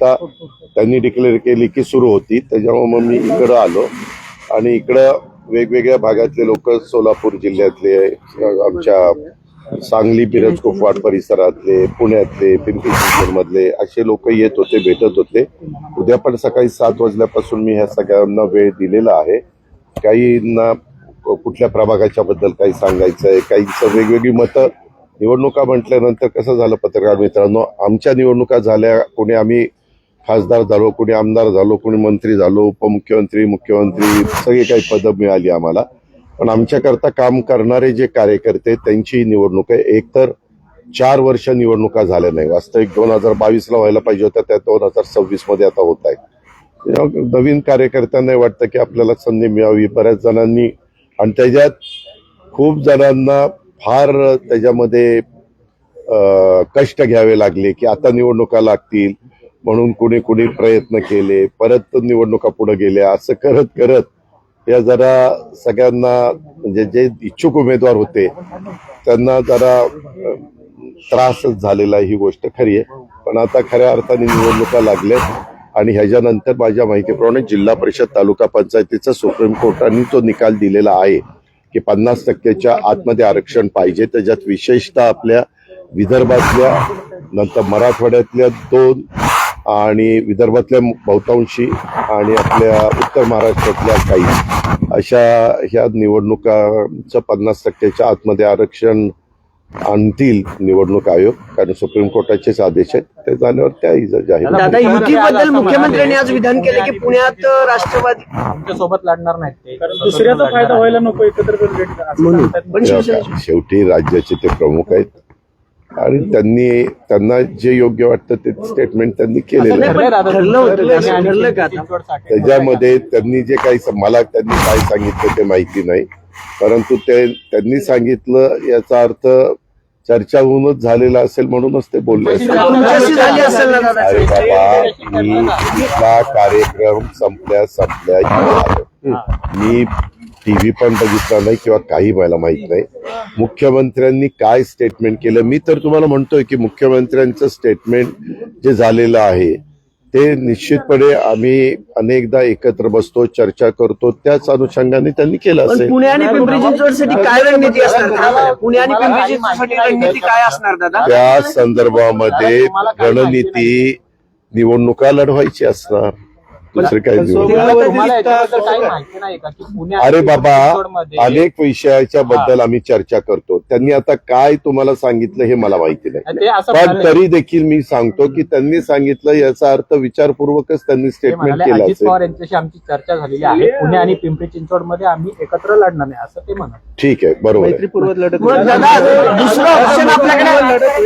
आता त्यांनी डिक्लेअर केली की सुरू होती, त्याच्यामुळे मग मी इकडं आलो आणि इकडं वेगवेगळ्या भागातले लोक, सोलापूर जिल्ह्यातले, आमच्या सांगली मिरज कुपवाड परिसरातले, पुण्यातले, पिंपरी चिंचवड मधले असे लोक येत होते, भेटत होते. उद्या पण सकाळी 7 वाजल्यापासून मी ह्या सगळ्यांना वेळ दिलेला आहे. काहींना कुठल्या प्रभागाच्या बद्दल काही सांगायचं आहे, काहींचं वेगवेगळी मतं. निवडणुका म्हटल्यानंतर कसं झालं पत्रकार मित्रांनो, आमच्या निवडणुका झाल्या, कोणी आम्ही खासदार झालो, कोणी आमदार झालो, कोणी मंत्री झालो, उपमुख्यमंत्री, मुख्यमंत्री, सगळी काही पदं मिळाली आम्हाला. पण आमच्याकरता काम करणारे जे कार्यकर्ते त्यांची निवडणूक आहे. एक तर 4 वर्ष निवडणुका झाल्या नाही, वास्तविक 2022ला व्हायला पाहिजे होत्या, त्या 2026 मध्ये आता होत आहे. नवीन कार्यकर्त्यांना वाटतं की आपल्याला संधी मिळावी. बऱ्याच जणांनी आणि त्याच्यात खूप जणांना फार त्याच्यामध्ये कष्ट घ्यावे लागले की आता निवडणुका लागतील म्हणून कुणी कुणी प्रयत्न केले, परत निवडणुका पुढे गेल्या. असं करत करत या जरा सगळ्यांना म्हणजे जे इच्छुक उमेदवार होते त्यांना जरा त्रासच झालेला, ही गोष्ट खरी आहे. पण आता खऱ्या अर्थाने निवडणुका लागल्यात आणि ह्याच्यानंतर माझ्या माहितीप्रमाणे जिल्हा परिषद तालुका पंचायतीचा सुप्रीम कोर्टाने तो निकाल दिलेला आहे की 50%च्या आतमध्ये आरक्षण पाहिजे. त्याच्यात विशेषतः आपल्या विदर्भातल्या, नंतर मराठवाड्यातल्या 2 आणि विदर्भातल्या बहुतांशी आणि आपल्या उत्तर महाराष्ट्रातल्या काही अशा ह्या निवडणुकांचं 50%च्या आतमध्ये आरक्षण आणतील निवडणूक आयोग, कारण सुप्रीम कोर्टाचेच आदेश आहेत. ते झाल्यावर त्याही जाहीर. दादा, युतीबद्दल मुख्यमंत्र्यांनी आज विधान केले की पुण्यात राष्ट्रवादी आमच्यासोबत लढणार नाहीत, दुसऱ्याचा फायदा व्हायला नको एकत्र. पण शेवटी राज्याचे ते प्रमुख आहेत आणि त्यांना जे योग्य वाटतं ते स्टेटमेंट त्यांनी केलेलं आहे. त्याच्यामध्ये त्यांनी जे काही मला त्यांनी काय सांगितलं ते माहिती नाही, परंतु त्यांनी सांगितलं याचा अर्थ चर्चा होऊनच झालेला असेल म्हणूनच ते बोलले असेल. अरे बाबा, मी कार्यक्रम संपल्या मी टीव्ही पण बघितला नाही किंवा काही मला माहित नाही मुख्यमंत्र्यांनी काय स्टेटमेंट केलं. मी तर तुम्हाला म्हणतोय की मुख्यमंत्र्यांचं स्टेटमेंट जे झालेलं आहे ते निश्चितपणे आम्ही अनेकदा एकत्र बसतो, चर्चा करतो, त्याच अनुषंगाने त्यांनी केलं असेल. पुणे आणि पिंपरी चिंचवडसाठी काय रणनीती असणार? पुणे आणि पिंपरी चिंचवडसाठी रणनीती काय असणार दादा? त्या संदर्भामध्ये रणनीती निवडणुका लढवायची असणार, दुसरे काही अरे बाबा, अनेक विषयाच्या बद्दल आम्ही चर्चा करतो. त्यांनी आता काय तुम्हाला सांगितलं हे मला माहिती नाही, पण तरी देखील मी सांगतो की त्यांनी सांगितलं याचा अर्थ विचारपूर्वकच त्यांनी स्टेटमेंट केलं असेल. पवार यांच्याशी आमची चर्चा झालेली आहे, पुणे आणि पिंपरी चिंचवड मध्ये आम्ही एकत्र लढणार नाही असं ते म्हणत. ठीक आहे, बरोबर आहे. दुसरं ऑप्शन आपल्याकडे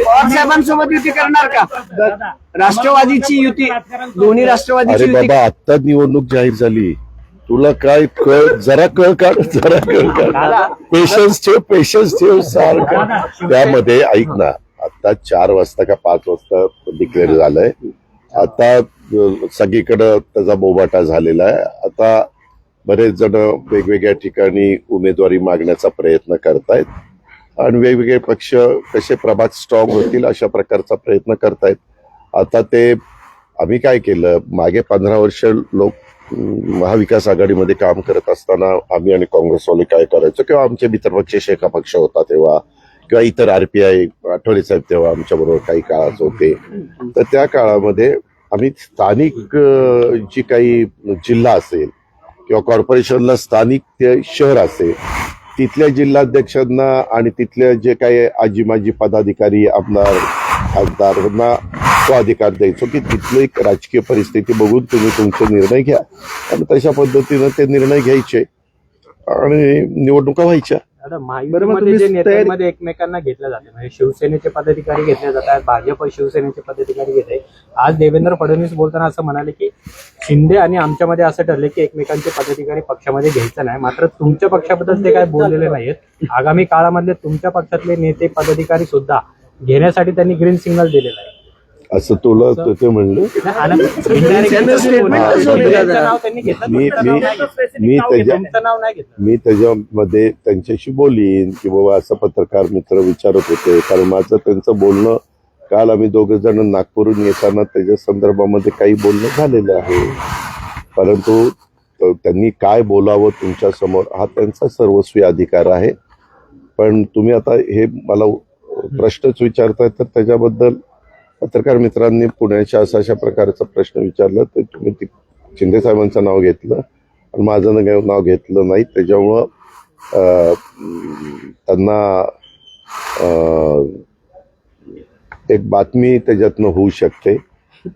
पवार साहेबांसोबत युती करणार का? राष्ट्रवादीची युती, दोन्ही राष्ट्रवादीची अरे युती. बाबा, आता निवडणूक जाहीर झाली, तुला काय जरा कळ काढ. पेशन्स ठेव सारखं. त्यामध्ये ऐक ना, आता 4 वाजता का 5 वाजता डिक्लेअर झालंय. आता सगळीकडं त्याचा बोबाटा झालेला आहे. आता बरेच जण वेगवेगळ्या ठिकाणी उमेदवारी मागण्याचा प्रयत्न करतायत आणि वेगवेगळे पक्ष कसे प्रभात स्ट्रॉंग होतील अशा प्रकारचा प्रयत्न करतायत. आता ते आम्ही काय केलं, मागे 15 वर्ष लोक महाविकास आघाडीमध्ये काम करत असताना आम्ही आणि काँग्रेसवाले काय करायचो, किंवा आमचे मित्रपक्ष शेका पक्ष होता तेव्हा, किंवा इतर RPI आठवले साहेब तेव्हा आमच्या बरोबर काही काळात होते. तर त्या काळामध्ये आम्ही स्थानिक जी काही जिल्हा असेल किंवा कॉर्पोरेशनला स्थानिक ते शहर असेल तिथल्या जिल्हाध्यक्षांना आणि तिथल्या जे काही आजी माजी पदाधिकारी, आमदार, खासदारांना तो अधिकार द्यायचो की तिथली एक राजकीय परिस्थिती बघून तुम्ही तुमचे निर्णय घ्या आणि तशा पद्धतीनं ते निर्णय घ्यायचे आणि निवडणुका व्हायच्या. महायुतीमध्ये नेत्यांमध्ये एकमेकांना घेतलं जाते, म्हणजे शिवसेनेचे पदाधिकारी घेतले जातात, भाजप शिवसेनेचे पदाधिकारी घेत आहे. आज देवेंद्र फडणवीस बोलताना असं म्हणाले की शिंदे आणि आमच्यामध्ये असं ठरले की एकमेकांचे पदाधिकारी पक्षामध्ये घ्यायचं नाही. मात्र तुमच्या पक्षाबद्दल ते काय बोललेले नाहीत. आगामी काळामधले तुमच्या पक्षातले नेते पदाधिकारी सुद्धा घेण्यासाठी त्यांनी ग्रीन सिग्नल दिलेला आहे असं तुला ते म्हणलं. मी त्याच्यामध्ये त्यांच्याशी बोलीन की बाबा असं पत्रकार मित्र विचारत होते, कारण माझं त्यांचं बोलणं काल आम्ही दोघं जण नागपूरहून येताना त्याच्या संदर्भामध्ये काही बोलणं झालेलं आहे, परंतु त्यांनी काय बोलावं तुमच्या समोर हा त्यांचा सर्वस्वी अधिकार आहे. पण तुम्ही आता हे मला प्रश्नच विचारताय, तर त्याच्याबद्दल पत्रकार मित्रांनी पुण्याच्या अशा प्रकारचा प्रश्न विचारला तर तुम्ही शिंदे साहेबांचं नाव घेतलं आणि माझं नाव घेतलं नाही. त्याच्यामुळं त्यांना एक बातमी त्याच्यातनं होऊ शकते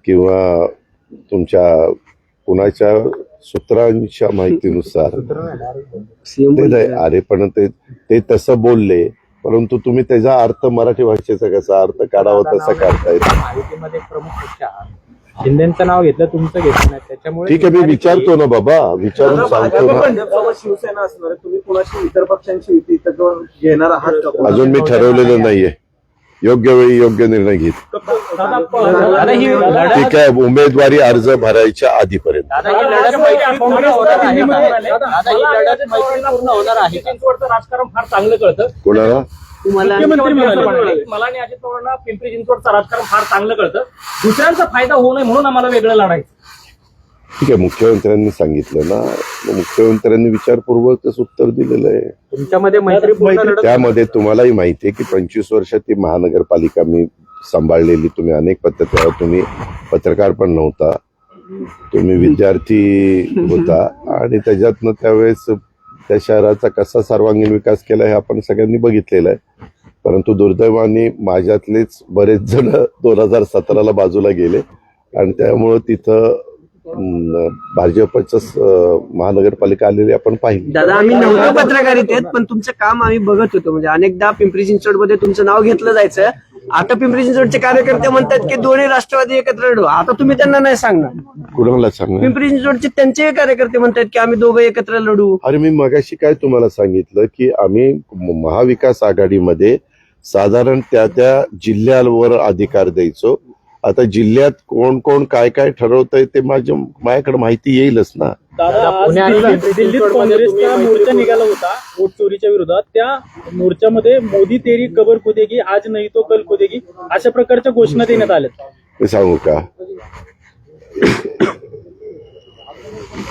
किंवा तुमच्या कुणाच्या सूत्रांच्या माहितीनुसार ते नाही. अरे पण ते तसं बोलले, परंतु तुम्ही त्याचा अर्थ मराठी भाषेचा कसा अर्थ काढावा तसा काढता येतो. माहितीमध्ये एक प्रमुख पक्ष आहे. शिंदेचं नाव घेतलं, तुमचं घेतलं नाही, त्याच्यामुळे ठीक आहे, मी विचारतो ना बाबा, विचारून सांगतो ना. भाजपसोबत शिवसेना असणार आहे, तुम्ही कोणाशी इतर पक्षांची युती घेणार आहात का? अजून मी ठरवलेलं नाहीये. योग्य वेळी योग्य निर्णय घेत. दादा, ही लढत ठीक आहे, उमेदवारी अर्ज भरायच्या आधीपर्यंत. दादा, ही लढत मैत्रीपूर्ण होणार आहे का? दादा, ही लढत मैत्रीपूर्ण होणार आहे का? चिंचवडचं राजकारण फार चांगलं कळतं. कोणाला? तुम्हाला मुख्यमंत्री मला आणि अजित पवारांना पिंपरी चिंचवडचं राजकारण फार चांगलं कळतं. दुसऱ्यांचा फायदा होऊ नये म्हणून आम्हाला वेगळं लढायचं. ठीक आहे, मुख्यमंत्र्यांनी सांगितलं ना, मुख्यमंत्र्यांनी विचारपूर्वकच उत्तर दिलेलं आहे. तुमच्यामध्ये मैत्रीपूर्ण लढत त्यामध्ये तुम्हालाही माहिती आहे की 25 वर्ष ती महानगरपालिका मी सांभाळलेली. तुम्ही पत्रकार पण नव्हता, तुम्ही विद्यार्थी होता आणि त्याच्यातनं त्यावेळेस त्या शहराचा कसा सर्वांगीण विकास केला हे आपण सगळ्यांनी बघितलेलं आहे. परंतु दुर्दैवाने माझ्यातलेच बरेच जण 2017ला बाजूला गेले आणि त्यामुळं तिथं भाजपच महानगरपालिका आलेली आपण पाहिली. दादा, आम्ही नव्हतो पत्रकारित आहेत, पण तुमचं काम आम्ही बघत होतो. म्हणजे अनेकदा पिंपरी चिंचवडमध्ये तुमचं नाव घेतलं जायचं. आता पिंपरी चिंचवडचे कार्यकर्ते म्हणतात की दोन्ही राष्ट्रवादी एकत्र लढू. आता तुम्ही त्यांना नाही सांगणार. कुणाला सांगणार? पिंपरी चिंचवडचे त्यांचे कार्यकर्ते म्हणतात की आम्ही दोघं एकत्र लढू. अरे मी मगाशी काय तुम्हाला सांगितलं की आम्ही महाविकास आघाडीमध्ये साधारण त्या जिल्ह्यावर अधिकार द्यायचो. आता जिल्ह्यात कोण कोण काय काय ठरवतंय ते माझ्याकडे माहिती येईलच ना. दादा, आज दिल्लीत काँग्रेसचा मोर्चा निघाला होता वोट चोरीच्या विरोधात. त्या मोर्चामध्ये मोदी तेरी कबर खोदेगी, आज नाही तो कल खोदेगी, अशा प्रकारच्या घोषणा देण्यात आल्या. मी सांगू का,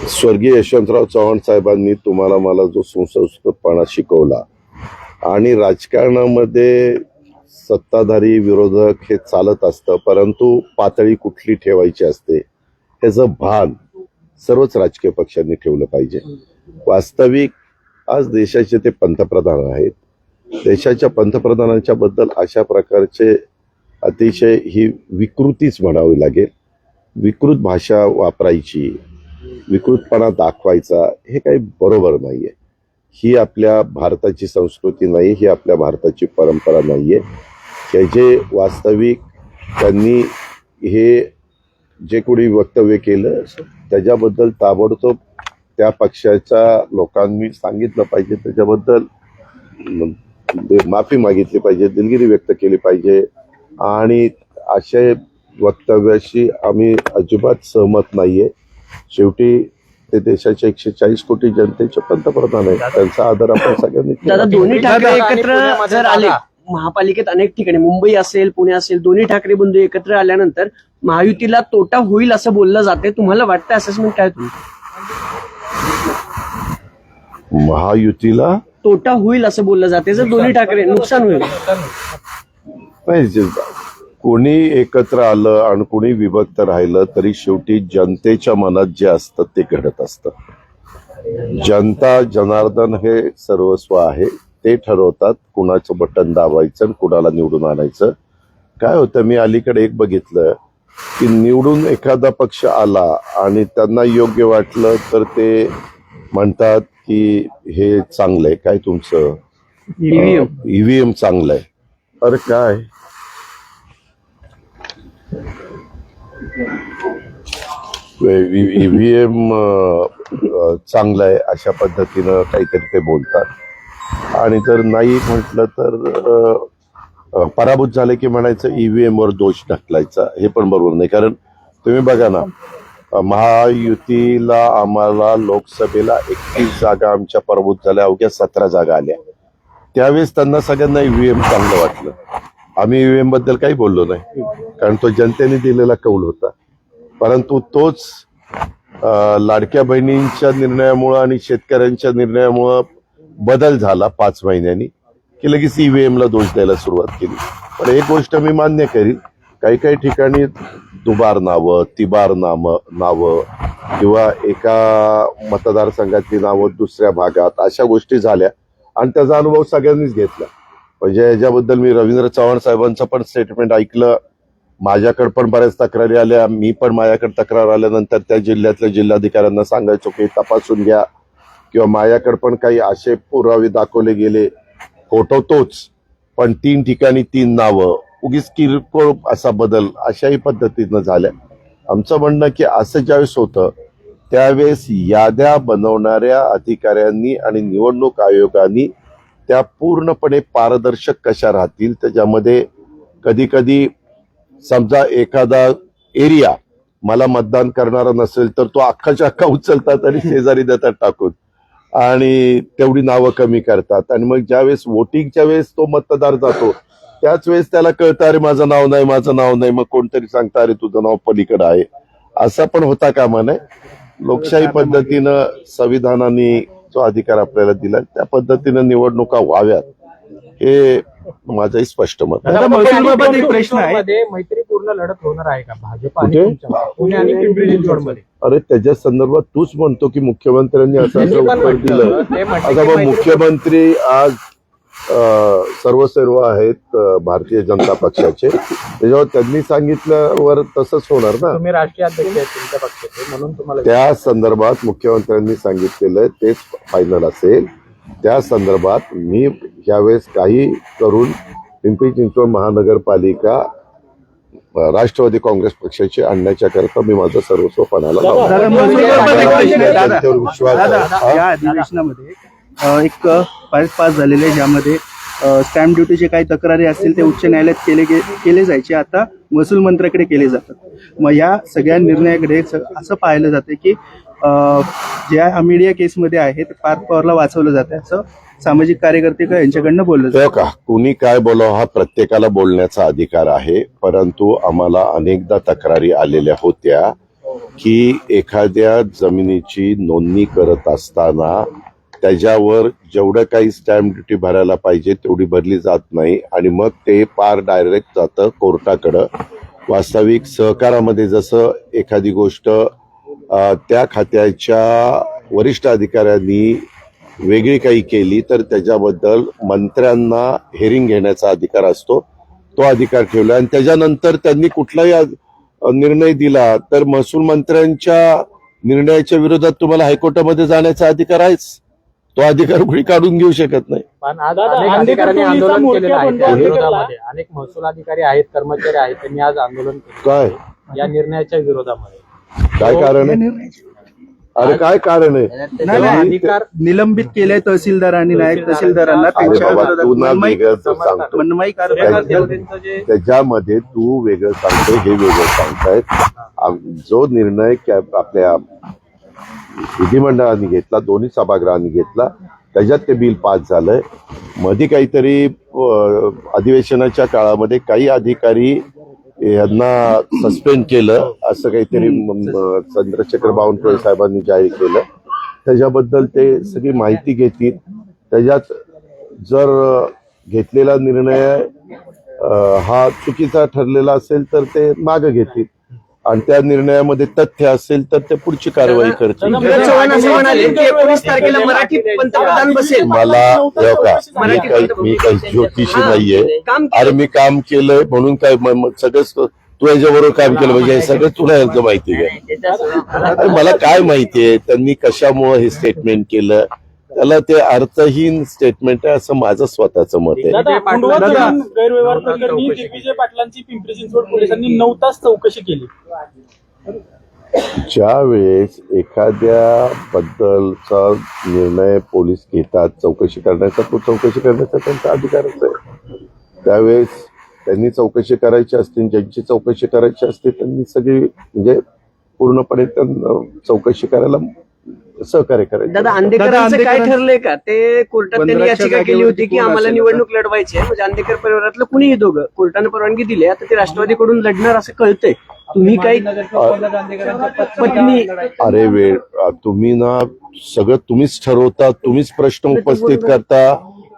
स्वर्गीय यशवंतराव चव्हाण साहेबांनी तुम्हाला मला जो सुसंस्कृतपणा शिकवला आणि राजकारणामध्ये सत्ताधारी विरोधक हे चालत असतं, परंतु पातळी कुठली ठेवायची असते ह्याचं भान सर्वच राजकीय पक्षांनी ठेवलं पाहिजे. वास्तविक आज देशाचे ते पंतप्रधान आहेत. देशाच्या पंतप्रधानांच्या बद्दल अशा प्रकारचे अतिशय ही विकृतीच म्हणावी लागेल. विकृत भाषा वापरायची, विकृतपणा दाखवायचा हे काही बरोबर नाहीये. ही आपल्या भारताची संस्कृती नाही, ही आपल्या भारताची परंपरा नाहीये. हे जे वास्तविक त्यांनी हे जे कोणी वक्तव्य केलं त्याच्याबद्दल ताबडतोब त्या पक्षाच्या लोकांनी सांगितलं पाहिजे, त्याच्याबद्दल माफी मागितली पाहिजे, दिलगिरी व्यक्त केली पाहिजे. आणि अशा वक्तव्याशी आम्ही अजिबात सहमत नाहीये. शेवटी ते देशाच्या 140 कोटी जनतेचे पंतप्रधान आहेत, त्यांचा आदर आपण सगळ्यांनी केला. दादा, दोन्ही ठाकरे एकत्र जर आले महापालिकेत अनेक ठिकाणी, मुंबई असेल, पुणे असेल, दोन्ही ठाकरे बंधू एकत्र आल्यानंतर महायुतीला तोटा होईल असं बोललं जाते. तुम्हाला वाटतं असेसमेंट काय तुमचं? महायुतीला तोटा होईल असं बोललं जाते जर दोन्ही ठाकरे, नुकसान होईल. नाही, कोणी एकत्र आलं आणि कोणी विभक्त राहिलं तरी शेवटी जनतेच्या मनात जे असतं ते घडत असतं. जनता जनार्दन हे सर्वस्व आहे, ते ठरवतात कुणाचं बटन दाबायचं आणि कुणाला निवडून आणायचं. काय होतं, मी अलीकडे एक बघितलं की निवडून एखादा पक्ष आला आणि त्यांना योग्य वाटलं तर ते म्हणतात की हे चांगलंय, काय तुमचं ईव्हीएम चांगलंय. अरे काय, ईव्हीएम चांगलं आहे अशा पद्धतीनं काहीतरी ते बोलतात. आणि जर नाही म्हटलं तर पराभूत झाले की म्हणायचं ईव्हीएम वर दोष ढकलायचा, हे पण बरोबर नाही. कारण तुम्ही बघा ना, महायुतीला आम्हाला लोकसभेला 31 जागा आमच्या पराभूत झाल्या, अवघ्या 17 जागा आल्या. त्यावेळेस त्यांना सगळ्यांना ईव्हीएम चांगलं वाटलं. आम्ही ईव्हीएम बद्दल काही बोललो नाही, कारण तो जनतेने दिलेला कौल होता. परंतु तोच लाडक्या बहिणींच्या निर्णयामुळं आणि शेतकऱ्यांच्या निर्णयामुळं बदल झाला 5 महिन्यांनी, की लगेच ईव्हीएमला दोष द्यायला सुरुवात केली. पण एक गोष्ट मी मान्य करीन, काही काही ठिकाणी दुबार नावं, तिबार नावं किंवा एका मतदारसंघातली नावं दुसऱ्या भागात, अशा गोष्टी झाल्या आणि त्याचा अनुभव सगळ्यांनीच घेतला. म्हणजे याच्याबद्दल मी रवींद्र चव्हाण साहेबांचं पण स्टेटमेंट ऐकलं. माझ्याकडे पण बऱ्याच तक्रारी आल्या. मी पण माझ्याकडे तक्रार आल्यानंतर त्या जिल्ह्यातल्या जिल्हाधिकाऱ्यांना सांगायचो की तपासून घ्या, किंवा माझ्याकडे पण काही असे पुरावे दाखवले गेले. फोटो तोच, पण 3 ठिकाणी 3 नावं, उगीच किरकोळ असा बदल, अशाही पद्धतीनं झाल्या. आमचं म्हणणं की असं ज्यावेळेस होतं त्यावेळेस याद्या बनवणाऱ्या अधिकाऱ्यांनी आणि निवडणूक आयोगाने त्या पूर्णपणे पारदर्शक कशा राहतील, त्याच्यामध्ये कधी कधी समजा एखादा एरिया मला मतदान करणारा नसेल तर तो अख्खाच्या अख्खा उचलतात आणि शेजारी देतात टाकून, आणि तेवढी नावं कमी करतात. आणि मग ज्यावेळेस वोटिंगच्या वेळेस तो मतदार जातो त्याच वेळेस त्याला कळतं अरे माझं नाव नाही, मग कोणतरी सांगतं अरे तुझं नाव पलीकडे आहे. असा पण होता कामा नये. लोकशाही पद्धतीनं संविधानाने जो अधिकार आपल्याला दिला त्या पद्धतीनं निवडणुका व्हाव्यात, हे माझंही स्पष्ट मत आहे. दादा, महसूलबाबत एक प्रश्न आहे. मध्ये मैत्रीपूर्ण लढत होणार आहे का भाजप आणि कुठे? तुमच्या पुणे आणि पिंपरी चिंचवडमध्ये? अरे त्याच्या संदर्भात तूच म्हणतो की मुख्यमंत्र्यांनी असं मी पण उत्तर दिलं. म्हटलं, ते म्हटलं आता की मग मैत्री- मुख्यमंत्री आज सर्व आहेत भारतीय जनता पक्षाचे, त्याच्यावर त्यांनी सांगितल्यावर तसंच होणार ना. तुम्ही राष्ट्रीय अध्यक्ष आहेत तुमच्या पक्षाचे, म्हणून तुम्हाला त्या संदर्भात मुख्यमंत्र्यांनी सांगितलेलं तेच फायनल असेल. त्या संदर्भात मी यावेळेस काही करून पिंपरी चिंचवड महानगरपालिका राष्ट्रवादी काँग्रेस पक्षाची आणण्याच्या करता मी माझं सर्वस्व पणाला लावलं. दादा, महसूलबाबत एक प्रश्न आहे. दादा, त्यांच्यावर विश्वास दादा, आहे. या अधिवेशनामध्ये एक फाईल पास झालेले आहे, ज्यामध्ये स्टॅम्प ड्युटीचे काही तक्रारी असतील ते उच्च न्यायालयात केले जायचे, आता महसूल मंत्र्याकडे केले जातात. मग या सगळ्या निर्णयाकडे असं पाहिलं जाते की ज्या मीडिया केसमध्ये आहे ते पार्थ पवारला वाचवलं जाते, असं सामाजिक कार्यकर्ते यांच्याकडनं बोललं जातं. का कुणी काय बोलावं हा प्रत्येकाला बोलण्याचा अधिकार आहे. परंतु आम्हाला अनेकदा तक्रारी आलेल्या होत्या की एखाद्या जमिनीची नोंदणी करत असताना त्याच्यावर जेवढं काही स्टॅम्प ड्युटी भरायला पाहिजे तेवढी भरली जात नाही, आणि मग ते पार डायरेक्ट जातं कोर्टाकडं. वास्तविक सहकारामध्ये जसं एखादी गोष्ट त्या खात्याच्या वरिष्ठ अधिकाऱ्यांनी वेगळी काही केली तर त्याच्याबद्दल मंत्र्यांना हेरिंग घेण्याचा अधिकार असतो, तो अधिकार ठेवला. आणि त्याच्यानंतर त्यांनी कुठलाही निर्णय दिला तर महसूल मंत्र्यांच्या निर्णयाच्या विरोधात तुम्हाला हायकोर्टामध्ये जाण्याचा अधिकार आहेच. तो अधिकार कुणी काढून घेऊ शकत नाही. पण आज दादा, अनेक आंबेडकर अधिकाऱ्यांनी टोळीचा आंदोलन मोर्चा केलेलं आहे. त्या बंद विरोधामध्ये अनेक महसूल अधिकारी आहेत, कर्मचारी आहेत, त्यांनी आज आंदोलन केलं काय या निर्णयाच्या विरोधामध्ये. काय कारण आहे? अरे काय कारण आहे? नाही, नाही, अधिकार निलंबित केले तहसीलदार आणि नायब तहसीलदारांना अरे त्यांच्या बाबा तू ना विरोधात वेगळं सांगतो, मनमाई कारवाई त्यांचं जे त्याच्यामध्ये तू वेगळं सांगतोय, हे वेगळं सांगतायत. जो निर्णय आपल्या विधिमंडळाने घेतला, दोन्ही सभागृहांनी घेतला, त्याच्यात ते बिल पास झालंय. मध्ये काहीतरी अधिवेशनाच्या काळामध्ये काही अधिकारी यांना सस्पेंड केलं असं काहीतरी चंद्रशेखर बावनकुळे साहेबांनी जाहीर केलं. त्याच्याबद्दल ते सगळी माहिती घेतील. त्याच्यात जर घेतलेला निर्णय हा चुकीचा ठरलेला असेल तर ते मागे घेतील, आणि त्या निर्णयामध्ये तथ्य असेल तर ते पुढची कारवाई करतील. नीरज चव्हाण असं म्हणाले की 19 तारखेला मराठी पंतप्रधान बसेल. मला मी काही ज्योतिषी नाहीये. अरे मी काम केलंय म्हणून काय सगळंच तू याच्याबरोबर काम केलं म्हणजे हे सगळं तुला यांचं माहिती आहे. अरे मला काय माहितीये त्यांनी कशामुळे हे स्टेटमेंट केलं, त्याला ते अर्थहीन स्टेटमेंट आहे असं माझं स्वतःचं मत आहे. दादा, खंडवा जमीन गैरव्यवहार प्रकरणी दिग्विजय पाटलांची पिंपरी चिंचवड पोलिसांनी 9 तास चौकशी केली. ज्या वेळेस एखाद्या बद्दलचा निर्णय पोलीस घेतात चौकशी करण्याचा, तो चौकशी करण्याचा त्यांचा अधिकारच आहे. त्यावेळेस त्यांनी चौकशी करायची असते, ज्यांची चौकशी करायची असते त्यांनी सगळी म्हणजे पूर्णपणे त्यांना चौकशी करायला सहकार्य करायचं. दादा दादा, अंधेकरांचं काय अंधेकरांचं- ठरलंय का? ते कोर्टात त्यांनी वनराजच्या याचिका केली होती की जागेवरती कोण आम्हाला असेल निवडणूक लढवायची आहे, म्हणजे अंधेकर परिवारातलं कुणीही दोघं कोर्टाने परवानगी दिली, आता ते राष्ट्रवादीकडून लढणार असं कळतंय. तुम्ही काही पत्नी अरे वेळ तुम्ही ना सगळं तुम्हीच ठरवता, तुम्हीच प्रश्न उपस्थित करता,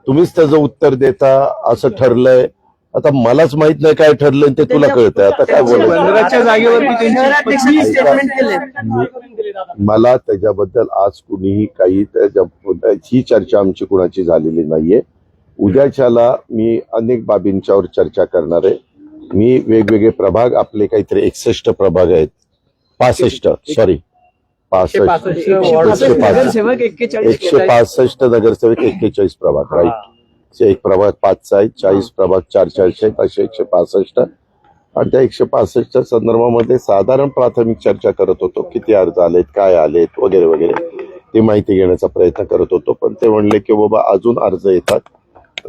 तुम्हीच त्याचं उत्तर देता, असं ठरलंय. आता मलाच माहित नाही काय ठरलंय ते तुला कळतंय. आता काय बोलायचं. वनराजच्या जागेवरती त्यांची शहराध्यक्षांनी स्टेटमेंट केले. मला त्याच्याबद्दल आज कुणीही काही ही चर्चा आमची कुणाची झालेली नाहीये. उद्याच्याला मी अनेक बाबींच्यावर चर्चा करणार आहे. मी वेगवेगळे प्रभाग, आपले काहीतरी 61 प्रभाग आहेत, 65 नगरसेवक 41 165 नगरसेवक, 41 प्रभाग, राईट. एक प्रभाग 5चा आहे, 40 प्रभाग 4 आहेत, असे 165. आणि त्या 165च्या संदर्भामध्ये साधारण प्राथमिक चर्चा करत होतो. किती अर्ज आलेत, काय आलेत, वगैरे वगैरे ती माहिती घेण्याचा प्रयत्न करत होतो. पण ते म्हणले की बाबा अजून अर्ज येतात,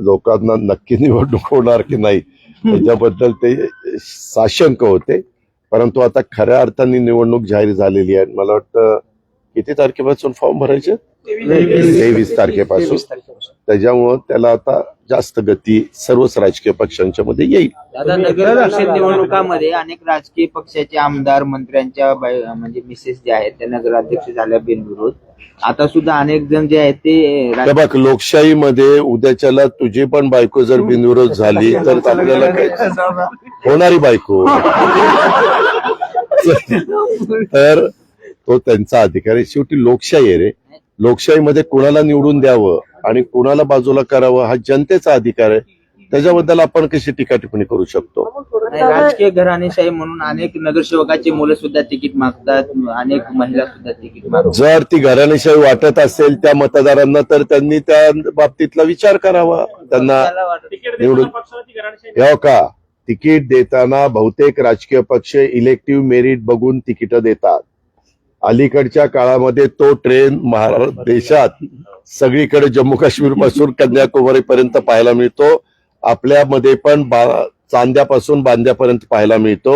लोकांना नक्की निवडणूक होणार की नाही त्याच्याबद्दल ते साशंक होते. परंतु आता खऱ्या अर्थाने निवडणूक जाहीर झालेली आहे. मला वाटतं किती तारखेपासून फॉर्म भरायचे? 23 तारखेपासून. त्याच्यामुळं त्याला आता जास्त गती सर्वच राजकीय पक्षांच्या मध्ये येईल. दादा, नगर परिषद निवडणुकामध्ये अनेक राजकीय पक्षाचे आमदार मंत्र्यांच्या म्हणजे मिसेस जे आहेत त्या नगराध्यक्ष झाल्या बिनविरोध. आता सुद्धा अनेक जण जे आहेत ते हे बघ, लोकशाहीमध्ये उद्याच्याला तुझी पण बायको जर बिनविरोध झाली तर आपल्याला काय होणारी बायको तर तो त्यांचा अधिकार आहे. शेवटी लोकशाही आहे रे. लोकशाहीमध्ये कुणाला निवडून द्यावं आणि कुणाला बाजूला करावं हा जनतेचा अधिकार आहे. त्याच्याबद्दल आपण कशी टीका टिप्पणी करू शकतो? राजकीय घराणेशाही म्हणून अनेक नगरसेवकाची मुलं सुद्धा तिकीट मागतात, अनेक महिला सुद्धा तिकीट मागतात. जर ती घराणेशाही वाटत असेल त्या मतदारांना तर त्यांनी त्या बाबतीतला विचार करावा. त्यांना निवडून हो का, तिकीट देताना बहुतेक राजकीय पक्ष इलेक्टिव्ह मेरिट बघून तिकीट देतात. अलीकडच्या काळामध्ये तो ट्रेन देशात सगळीकडे जम्मू काश्मीर पासून कन्याकुमारी पर्यंत पाहायला मिळतो. आपल्यामध्ये पण चांद्यापासून बांद्यापर्यंत पाहायला मिळतो.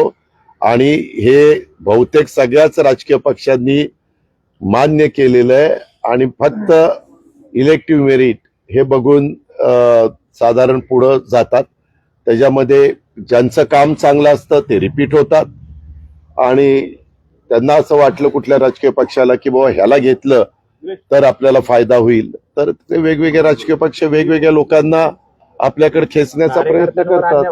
आणि हे बहुतेक सगळ्याच राजकीय पक्षांनी मान्य केलेलं आहे. आणि फक्त इलेक्टिव्ह मेरिट हे बघून साधारण पुढं जातात. त्याच्यामध्ये ज्यांचं काम चांगलं असतं ते रिपीट होतात. आणि त्यांना असं वाटलं कुठल्या राजकीय पक्षाला की बाबा ह्याला घेतलं तर आपल्याला फायदा होईल, तर ते वेगवेगळे राजकीय पक्ष वेगवेगळ्या लोकांना आपल्याकडे खेचण्याचा प्रयत्न करतात.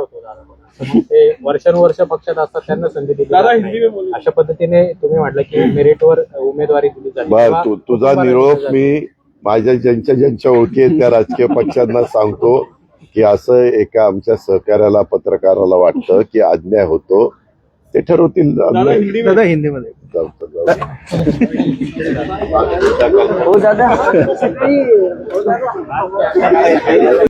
ते वर्षानुवर्ष पक्षात असतात त्यांना संधी दिली जात नाही. अशा पद्धतीने तुम्ही म्हटलं की मेरिटवर उमेदवारी दिली जाते. बर, तुझा निरोप मी माझ्या ज्यांच्या ओळखी आहेत त्या राजकीय पक्षांना सांगतो की असं एका आमच्या सहकार्याला पत्रकाराला वाटतं की अन्याय होतो, ते ठरवतील. दादा हिंदीमध्ये हो दादा.